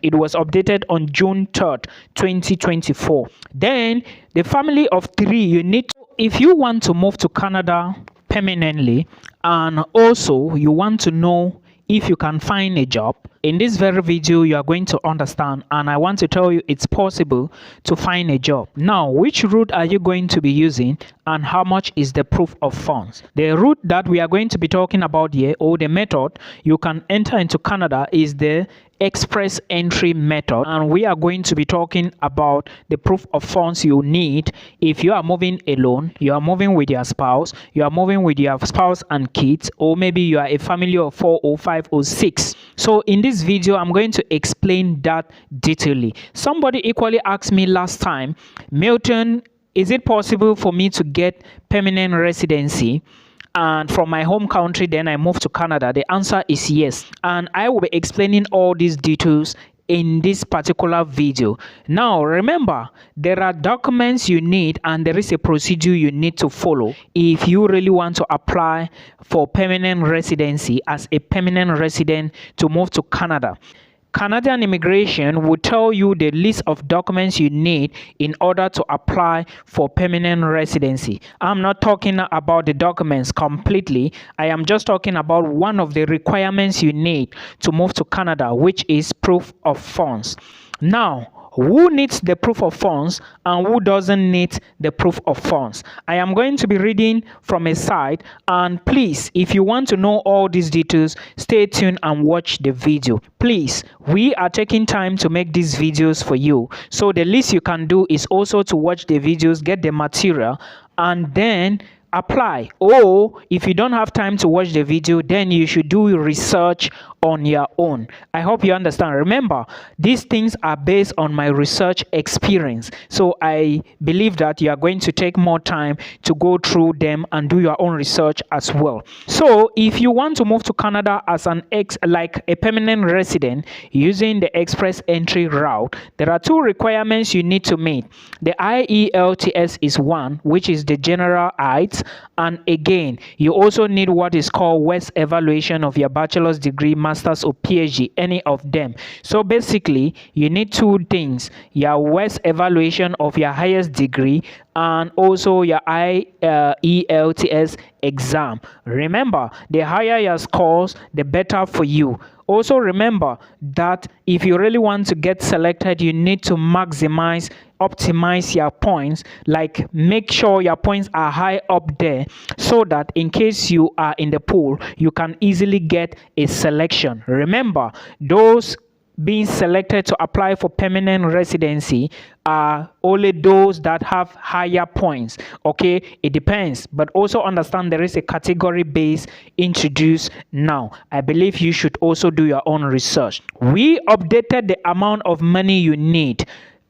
It was updated on June 3rd, 2024. Then the family of 3, you need to, if you want to move to Canada permanently, and also you want to know if you can find a job, in this very video you are going to understand, and I want to tell you it's possible to find a job. Now, which route are you going to be using, and how much is the proof of funds? The route that we are going to be talking about here, or the method you can enter into Canada, is the express entry method, and we are going to be talking about the proof of funds you need if you are moving alone, you are moving with your spouse, you are moving with your spouse and kids, or maybe you are a family of 4 or 5 or 6. So in this video I'm going to explain that detailedly. Somebody equally asked me last time, Milton, is it possible for me to get permanent residency and from my home country then I move to Canada? The answer is yes, and I will be explaining all these details in this particular video. Now remember, there are documents you need and there is a procedure you need to follow if you really want to apply for permanent residency as a permanent resident to move to Canada. Canadian immigration will tell you the list of documents you need in order to apply for permanent residency. I'm not talking about the documents completely. I am just talking about one of the requirements you need to move to Canada, which is proof of funds. Now, who needs the proof of funds and who doesn't need the proof of funds? I am going to be reading from a site, and please, if you want to know all these details, stay tuned and watch the video. Please, we are taking time to make these videos for you, so the least you can do is also to watch the videos, get the material, and then apply. Or if you don't have time to watch the video, then you should do research on your own. I hope you understand. Remember, these things are based on my research experience, so I believe that you are going to take more time to go through them and do your own research as well. So if you want to move to Canada as like a permanent resident using the express entry route, there are 2 requirements you need to meet. The IELTS is one, which is the general IELTS, and again you also need what is called WES evaluation of your bachelor's degree, master's or PhD, any of them. So basically you need 2 things: your WES evaluation of your highest degree and also your IELTS exam. Remember, the higher your scores, the better for you. Also remember that if you really want to get selected, you need to optimize your points, like make sure your points are high up there, so that in case you are in the pool, you can easily get a selection. Remember, those being selected to apply for permanent residency are only those that have higher points. Okay, it depends, but also understand there is a category base introduced now. I believe you should also do your own research. We updated the amount of money you need.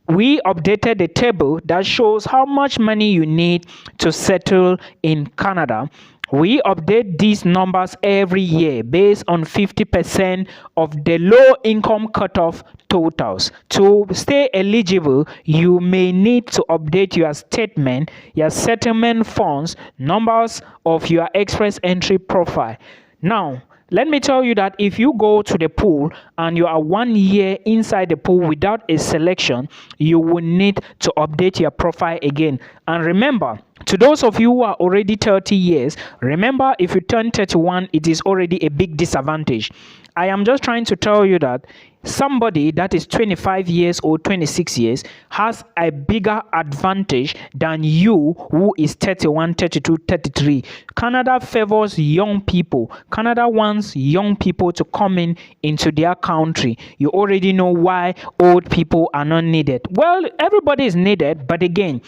We updated the table that shows how much money you need to settle in Canada. We update these numbers every year based on 50% of the low income cutoff totals. To stay eligible, you may need to update your statement, your settlement funds, numbers of your express entry profile. Now, let me tell you that if you go to the pool and you are 1 year inside the pool without a selection, you will need to update your profile again. And remember, to those of you who are already 30 years, remember, if you turn 31, it is already a big disadvantage. I am just trying to tell you that somebody that is 25 years or 26 years has a bigger advantage than you who is 31, 32, 33. Canada favors young people. Canada wants young people to come into their country. You already know why old people are not needed. Well, everybody is needed, but again,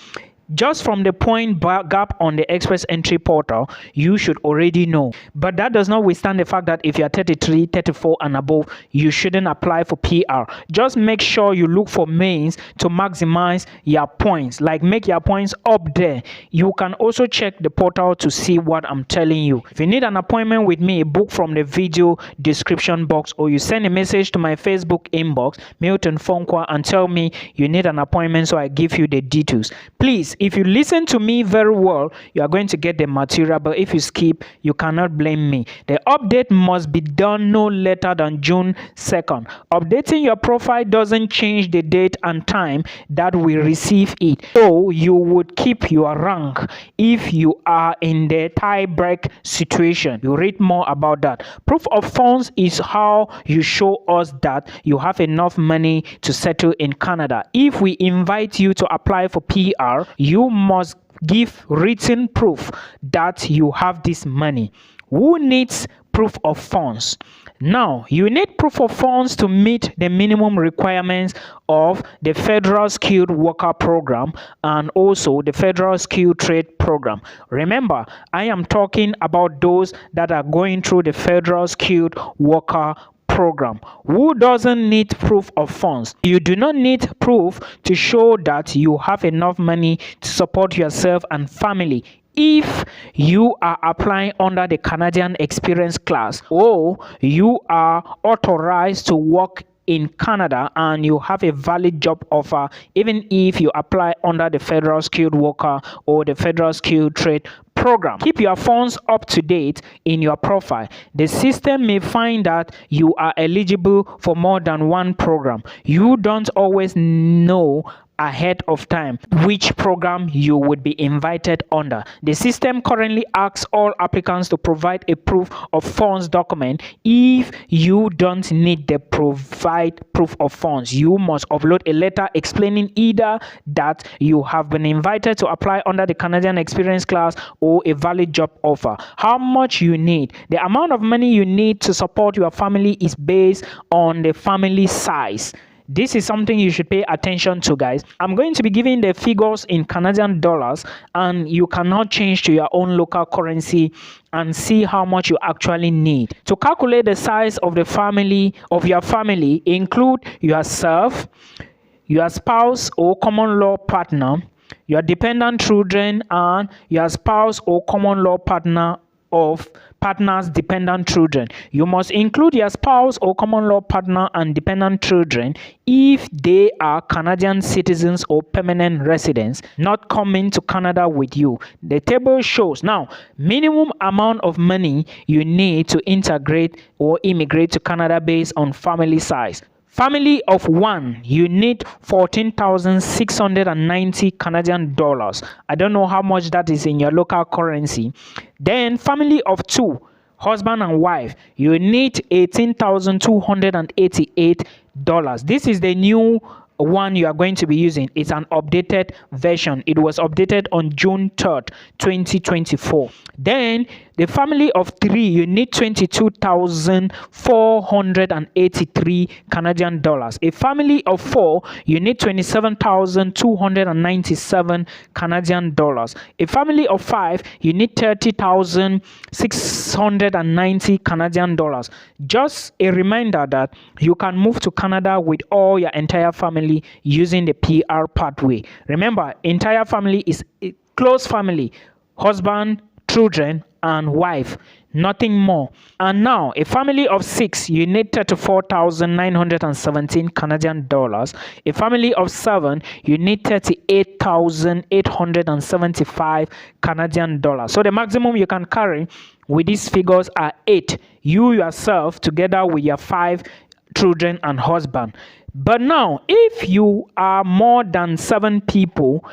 just from the point gap on the express entry portal, you should already know. But that does not withstand the fact that if you are 33, 34 and above, you shouldn't apply for PR. Just make sure you look for means to maximize your points, like make your points up there. You can also check the portal to see what I'm telling you. If you need an appointment with me, book from the video description box, or you send a message to my Facebook inbox, Milton Fonkwa, and tell me you need an appointment so I give you the details. Please, if you listen to me very well, you are going to get the material, but if you skip, you cannot blame me. The update must be done no later than June 2nd. Updating your profile doesn't change the date and time that we receive it, so you would keep your rank if you are in the tie-break situation. You read more about that. Proof of funds is how you show us that you have enough money to settle in Canada. If we invite you to apply for PR, you must give written proof that you have this money. Who needs proof of funds? Now, you need proof of funds to meet the minimum requirements of the Federal Skilled Worker Program and also the Federal Skilled Trade Program. Remember, I am talking about those that are going through the Federal Skilled Worker Program. Who doesn't need proof of funds? You do not need proof to show that you have enough money to support yourself and family if you are applying under the Canadian Experience class, or you are authorized to work in Canada and you have a valid job offer, even if you apply under the Federal Skilled Worker or the Federal Skilled Trade Program. Keep your funds up to date in your profile. The system may find that you are eligible for more than one program. You don't always know ahead of time which program you would be invited under. The system currently asks all applicants to provide a proof of funds document. If you don't need the provide proof of funds, you must upload a letter explaining either that you have been invited to apply under the Canadian Experience class or a valid job offer. How much you need? The amount of money you need to support your family is based on the family size. This is something you should pay attention to, guys. I'm going to be giving the figures in Canadian dollars, and you cannot change to your own local currency and see how much you actually need. To calculate the size of the family of your family, include yourself, your spouse or common law partner, your dependent children, and your spouse or common law partner of partner's dependent children. You must include your spouse or common law partner and dependent children if they are Canadian citizens or permanent residents not coming to Canada with you. The table shows now minimum amount of money you need to integrate or immigrate to Canada based on family size. Family of one, you need 14,690 Canadian dollars. I don't know how much that is in your local currency. Then family of two, husband and wife, you need $18,288. This is the new one you are going to be using. It's an updated version. It was updated on June 3rd, 2024. Then the family of three, you need 22,483 Canadian dollars. A family of four, you need 27,297 Canadian dollars. A family of five, you need 30,690 Canadian dollars. Just a reminder that you can move to Canada with all your entire family using the PR pathway. Remember, entire family is a close family, husband, children, and wife, nothing more. And now a family of six, you need 34,917 Canadian dollars. A family of seven, you need 38,875 Canadian dollars. So the maximum you can carry with these figures are 8, you yourself together with your 5 children and husband. But now if you are more than 7 people,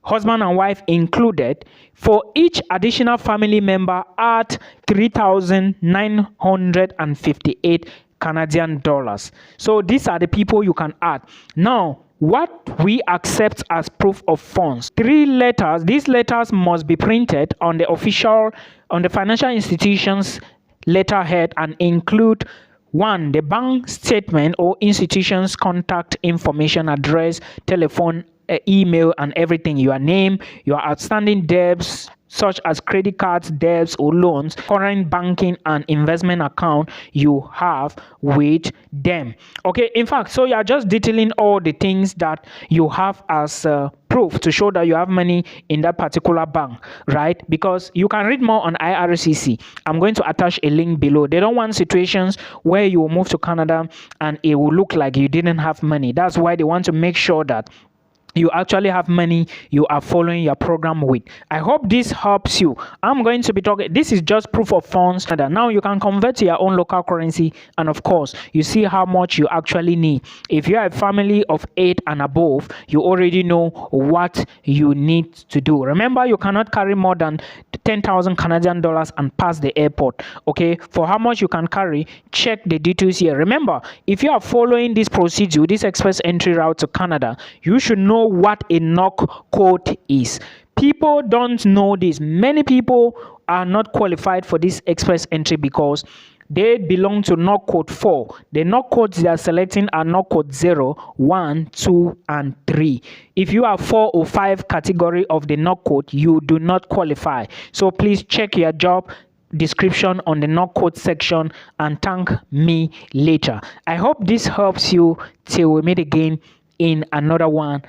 husband and wife included, for each additional family member at 3,958 Canadian dollars. So these are the people you can add. Now, what we accept as proof of funds: 3 letters. These letters must be printed on the financial institution's letterhead and include: 1. The bank statement or institution's contact information, address, telephone, email, and everything. Your name, your outstanding debts such as credit cards, debts or loans, current banking and investment account you have with them. Okay, in fact, so you are just detailing all the things that you have as proof to show that you have money in that particular bank, right? Because you can read more on IRCC. I'm going to attach a link below. They don't want situations where you will move to Canada and it will look like you didn't have money. That's why they want to make sure that you actually have money you are following your program with. I hope this helps you. I'm going to be talking, this is just proof of funds, and now you can convert to your own local currency, and of course you see how much you actually need. If you are a family of 8 and above, you already know what you need to do. Remember, you cannot carry more than 10,000 Canadian dollars and pass the airport. Okay, for how much you can carry, check the details here. Remember, if you are following this procedure, this express entry route to Canada, you should know what a knock code is. People don't know this. Many people are not qualified for this express entry because they belong to knock code 4. The knock codes they are selecting are knock code 0, 1, 2, and 3. If you are 4 or 5 category of the knock code, you do not qualify. So please check your job description on the knock code section and thank me later. I hope this helps you. Till we meet again in another one.